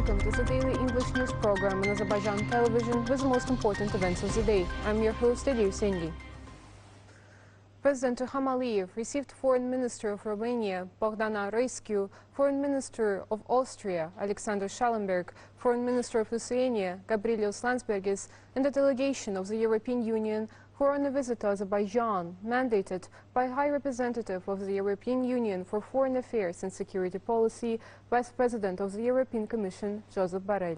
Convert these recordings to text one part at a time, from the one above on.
Welcome to the daily English news program on Azərbaycan Television with the most important events of the day. I'm your host, Edir Sengi. President İlham Aliyev received Foreign Minister of Romania, Bogdana Rescu, Foreign Minister of Austria, Alexander Schallenberg, Foreign Minister of Lithuania, Gabrielius Landsbergis, and a delegation of the European Union who are on a visit to Azerbaijan, mandated by High Representative of the European Union for Foreign Affairs and Security Policy, Vice President of the European Commission, Josep Borrell.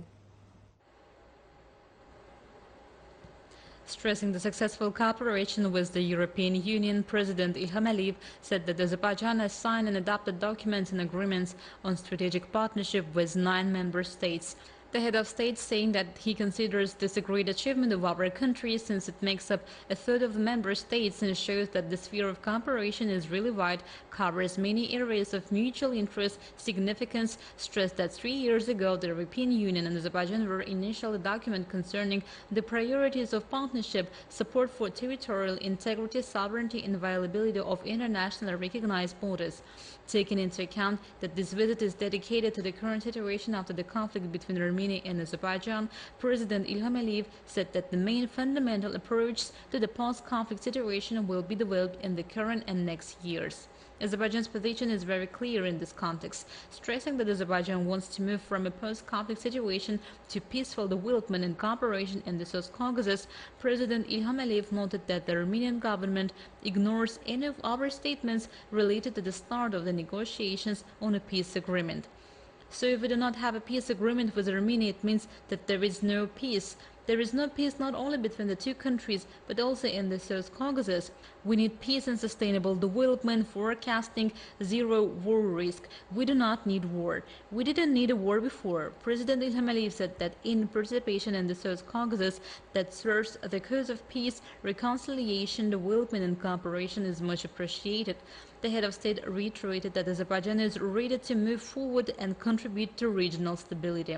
Stressing the successful cooperation with the European Union, President İlham Aliyev said that Azerbaijan has signed and adopted documents and agreements on strategic partnership with 9 member states. The head of state saying that he considers this a great achievement of our country since it makes up a third of the member states and shows that the sphere of cooperation is really wide, covers many areas of mutual interest, significance, stressed that 3 years ago the European Union and Azerbaijan were initially a document concerning the priorities of partnership, support for territorial integrity, sovereignty and viability of internationally recognized borders. Taking into account that this visit is dedicated to the current situation after the conflict between Armenia and Azerbaijan, President İlham Aliyev said that the main fundamental approach to the post-conflict situation will be developed in the current and next years. Azerbaijan's position is very clear in this context, stressing that Azerbaijan wants to move from a post-conflict situation to peaceful development and cooperation in the South Caucasus. President İlham Aliyev noted that the Armenian government ignores any of our statements related to the start of the negotiations on a peace agreement. So if we do not have a peace agreement with Armenia, it means that there is no peace. There is no peace not only between the two countries, but also in the South Caucasus. We need peace and sustainable development, forecasting zero war risk. We do not need war. We didn't need a war before. President İlham Aliyev said that in participation in the South Caucasus that serves the cause of peace, reconciliation, development and cooperation is much appreciated. The head of state reiterated that Azerbaijan is ready to move forward and contribute to regional stability.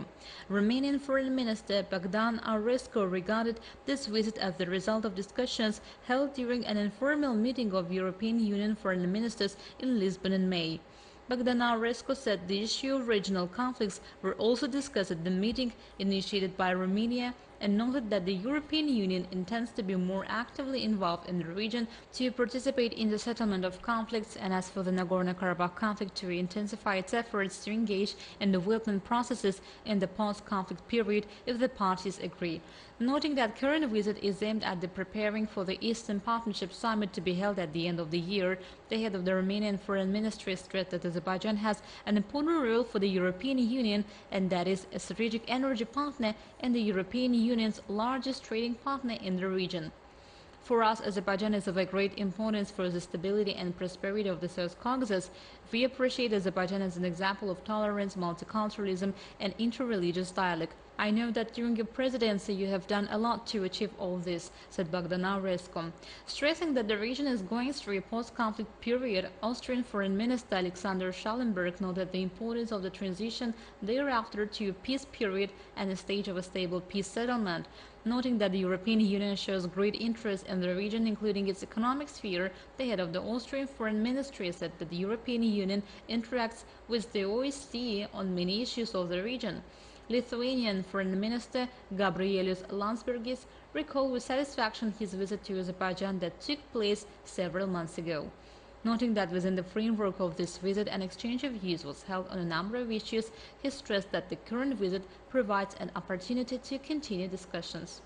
Romanian Foreign Minister Bogdan Rescu regarded this visit as the result of discussions held during an informal meeting of European Union foreign ministers in Lisbon in May. Bogdan Rescu said the issue of regional conflicts were also discussed at the meeting initiated by Romania and noted that the European Union intends to be more actively involved in the region to participate in the settlement of conflicts and as for the Nagorno-Karabakh conflict to intensify its efforts to engage in development processes in the post-conflict period if the parties agree. Noting that current visit is aimed at the preparing for the Eastern Partnership Summit to be held at the end of the year, the head of the Romanian Foreign Ministry stressed that Azerbaijan has an important role for the European Union and that is a strategic energy partner and the European Union's largest trading partner in the region. For us, Azerbaijan is of a great importance for the stability and prosperity of the South Caucasus. We appreciate Azerbaijan as an example of tolerance, multiculturalism, and interreligious dialogue. I know that during your presidency you have done a lot to achieve all this, said Bogdan Rescu. Stressing that the region is going through a post-conflict period, Austrian Foreign Minister Alexander Schallenberg noted the importance of the transition thereafter to a peace period and a stage of a stable peace settlement. Noting that the European Union shows great interest in the region, including its economic sphere, the head of the Austrian Foreign Ministry said that the European Union interacts with the OSCE on many issues of the region. Lithuanian Foreign Minister Gabrielius Landsbergis recalled with satisfaction his visit to Azerbaijan that took place several months ago. Noting that within the framework of this visit an exchange of views was held on a number of issues, he stressed that the current visit provides an opportunity to continue discussions.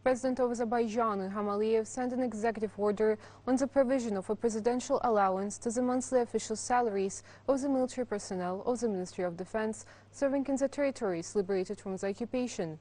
President of Azerbaijan İlham Aliyev sent an executive order on the provision of a presidential allowance to the monthly official salaries of the military personnel of the Ministry of Defense serving in the territories liberated from the occupation.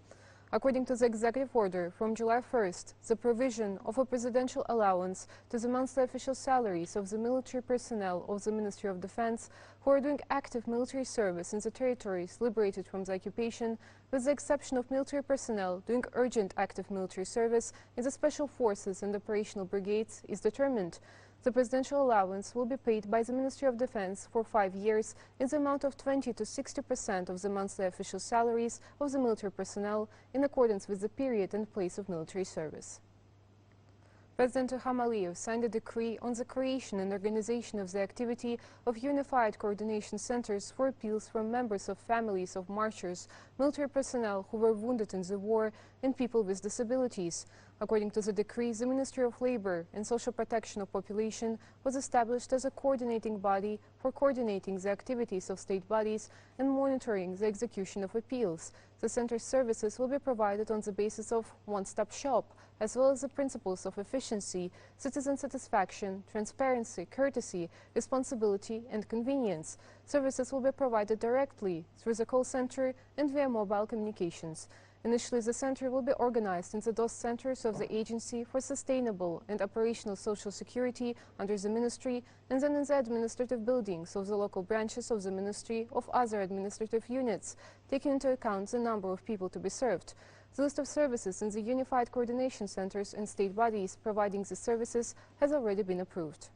According to the executive order, from July 1st, the provision of a presidential allowance to the monthly official salaries of the military personnel of the Ministry of Defense who are doing active military service in the territories liberated from the occupation, with the exception of military personnel doing urgent active military service in the special forces and operational brigades, is determined. The presidential allowance will be paid by the Ministry of Defense for 5 years in the amount of 20 to 60% of the monthly official salaries of the military personnel in accordance with the period and place of military service. President İlham Aliyev signed a decree on the creation and organization of the activity of unified coordination centers for appeals from members of families of marchers, military personnel who were wounded in the war, and people with disabilities. According to the decree, the Ministry of Labor and Social Protection of Population was established as a coordinating body for coordinating the activities of state bodies and monitoring the execution of appeals. The center's services will be provided on the basis of one-stop shop, as well as the principles of efficiency, citizen satisfaction, transparency, courtesy, responsibility, and convenience. Services will be provided directly through the call center and via mobile communications. Initially, the center will be organized in the DOS centers of the Agency for Sustainable and Operational Social Security under the Ministry, and then in the administrative buildings of the local branches of the Ministry of other administrative units, taking into account the number of people to be served. The list of services in the Unified Coordination Centers and state bodies providing the services has already been approved.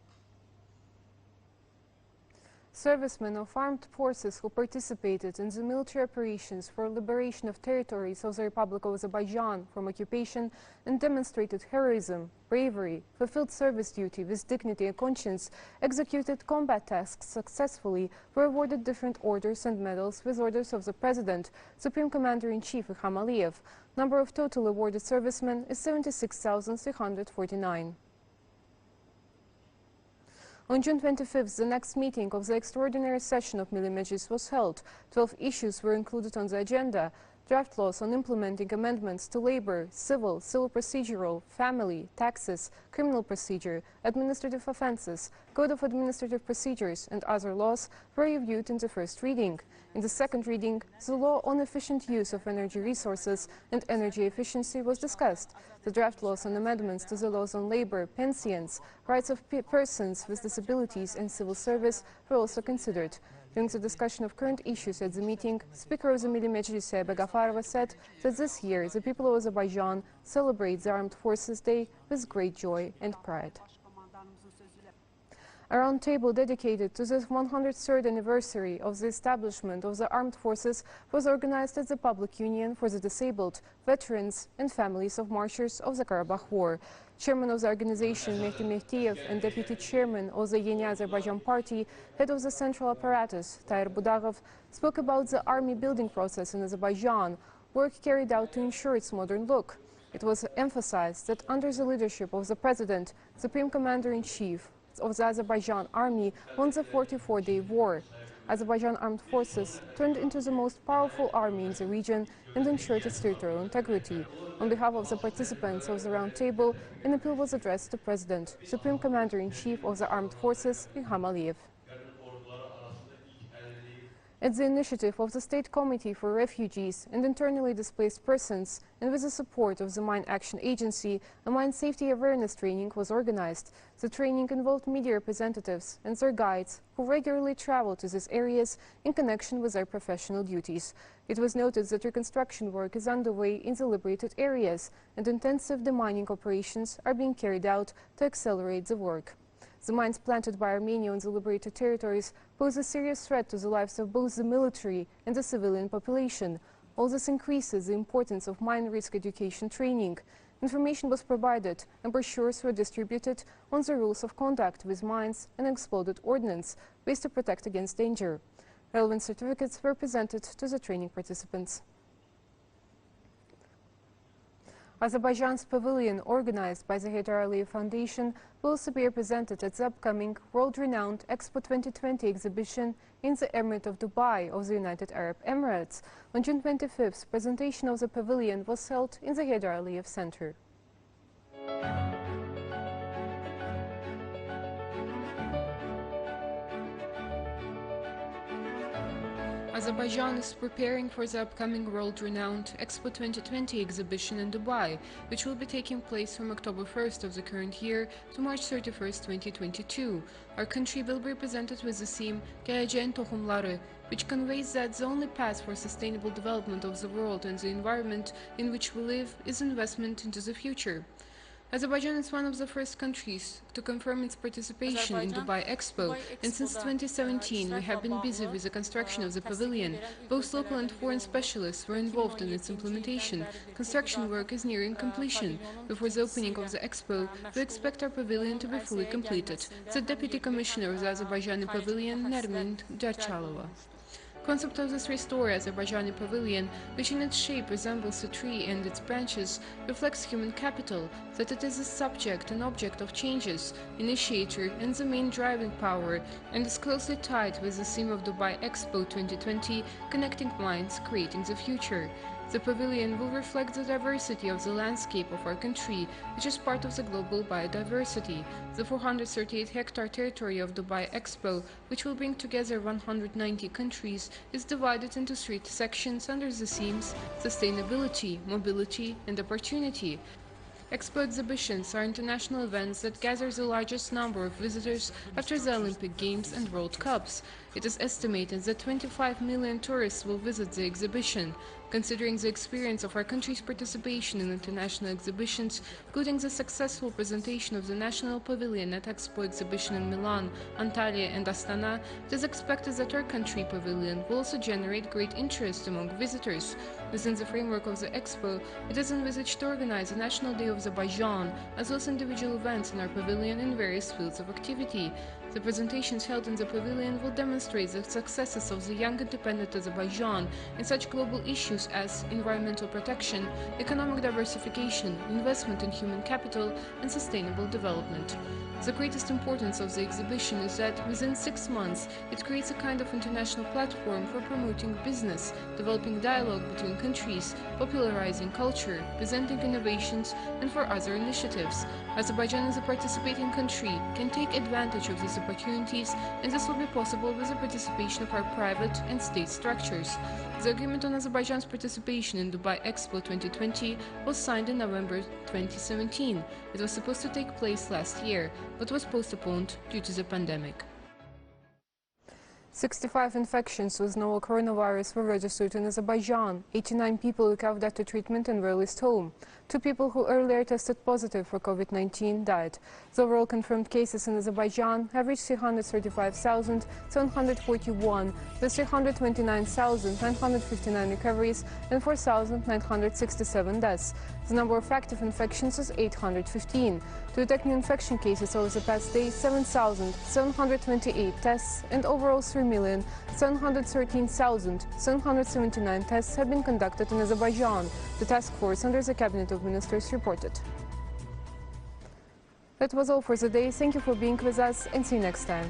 Servicemen of armed forces who participated in the military operations for liberation of territories of the Republic of Azerbaijan from occupation and demonstrated heroism, bravery, fulfilled service duty with dignity and conscience, executed combat tasks successfully, were awarded different orders and medals with orders of the President, Supreme Commander-in-Chief İlham Aliyev. Number of total awarded servicemen is 76,349. On June 25th, the next meeting of the extraordinary session of Milli Meclis was held. 12 issues were included on the agenda. Draft laws on implementing amendments to labor, civil procedural, family, taxes, criminal procedure, administrative offences, code of administrative procedures and other laws were reviewed in the first reading. In the second reading, the law on efficient use of energy resources and energy efficiency was discussed. The draft laws on amendments to the laws on labor, pensions, rights of persons with disabilities and civil service were also considered. During the discussion of current issues at the meeting, Speaker of the Milli Meclis Gafarova said that this year the people of Azerbaijan celebrate the Armed Forces Day with great joy and pride. A round table dedicated to the 103rd anniversary of the establishment of the armed forces was organized at the Public Union for the Disabled, Veterans and Families of Marchers of the Karabakh War. Chairman of the organization Mehdi Mehdiev and Deputy Chairman of the Yeni Azerbaijan Party, head of the central apparatus Tayyar Budagov, spoke about the army building process in Azerbaijan, work carried out to ensure its modern look. It was emphasized that under the leadership of the President, Supreme Commander-in-Chief of the Azerbaijan Army won the 44-day war. Azerbaijan armed forces turned into the most powerful army in the region and ensured its territorial integrity. On behalf of the participants of the round table, an appeal was addressed to President, Supreme Commander-in-Chief of the Armed Forces, İlham Aliyev. At the initiative of the State Committee for Refugees and Internally Displaced Persons, and with the support of the Mine Action Agency, a mine safety awareness training was organized. The training involved media representatives and their guides, who regularly travel to these areas in connection with their professional duties. It was noted that reconstruction work is underway in the liberated areas, and intensive demining operations are being carried out to accelerate the work. The mines planted by Armenia on the liberated territories pose a serious threat to the lives of both the military and the civilian population. All this increases the importance of mine risk education training. Information was provided and brochures were distributed on the rules of conduct with mines and exploded ordnance, ways to protect against danger. Relevant certificates were presented to the training participants. Azerbaijan's pavilion, organized by the Heydar Aliyev Foundation, will also be represented at the upcoming world-renowned Expo 2020 exhibition in the Emirate of Dubai of the United Arab Emirates. On June 25th, presentation of the pavilion was held in the Heydar Aliyev Center. Azerbaijan is preparing for the upcoming world-renowned Expo 2020 exhibition in Dubai, which will be taking place from October 1st of the current year to March 31st, 2022. Our country will be represented with the theme "Gələcəyin toxumları," which conveys that the only path for sustainable development of the world and the environment in which we live is investment into the future. Azerbaijan is one of the first countries to confirm its participation in Dubai Expo, and since 2017 we have been busy with the construction of the pavilion. Both local and foreign specialists were involved in its implementation. Construction work is nearing completion. Before the opening of the Expo, we expect our pavilion to be fully completed, said Deputy Commissioner of the Azerbaijani Pavilion, Nermin Derchalova. The concept of this three-story Azerbaijani pavilion, which in its shape resembles a tree and its branches, reflects human capital, that it is a subject and object of changes, initiator and the main driving power, and is closely tied with the theme of Dubai Expo 2020, connecting minds, creating the future. The pavilion will reflect the diversity of the landscape of our country, which is part of the global biodiversity. The 438-hectare territory of Dubai Expo, which will bring together 190 countries, is divided into 3 sections under the themes sustainability, mobility, and opportunity. Expo exhibitions are international events that gather the largest number of visitors after the Olympic Games and World Cups. It is estimated that 25 million tourists will visit the exhibition. Considering the experience of our country's participation in international exhibitions, including the successful presentation of the National Pavilion at Expo exhibition in Milan, Antalya and Astana, it is expected that our country pavilion will also generate great interest among visitors. Within the framework of the Expo, it is envisaged to organize a National Day of Azerbaijan, as well as individual events in our pavilion in various fields of activity. The presentations held in the pavilion will demonstrate the successes of the young independent Azerbaijan in such global issues as environmental protection, economic diversification, investment in human capital, and sustainable development. The greatest importance of the exhibition is that within 6 months it creates a kind of international platform for promoting business, developing dialogue between countries, popularizing culture, presenting innovations, and for other initiatives. Azerbaijan as a participating country can take advantage of these opportunities, and this will be possible with the participation of our private and state structures. The agreement on Azerbaijan's participation in Dubai Expo 2020 was signed in November 2017. It was supposed to take place last year, but was postponed due to the pandemic. 65 infections with novel coronavirus were registered in Azerbaijan. 89 people recovered after treatment and were released home. 2 people who earlier tested positive for COVID-19 died. The overall confirmed cases in Azerbaijan have reached 335,741, with 329,959 recoveries and 4,967 deaths. The number of active infections is 815. To detect new infection cases over the past day, 7,728 tests and overall 3,713,779 tests have been conducted in Azerbaijan, the task force under the Cabinet of Ministers reported. That was all for the day. Thank you for being with us and see you next time.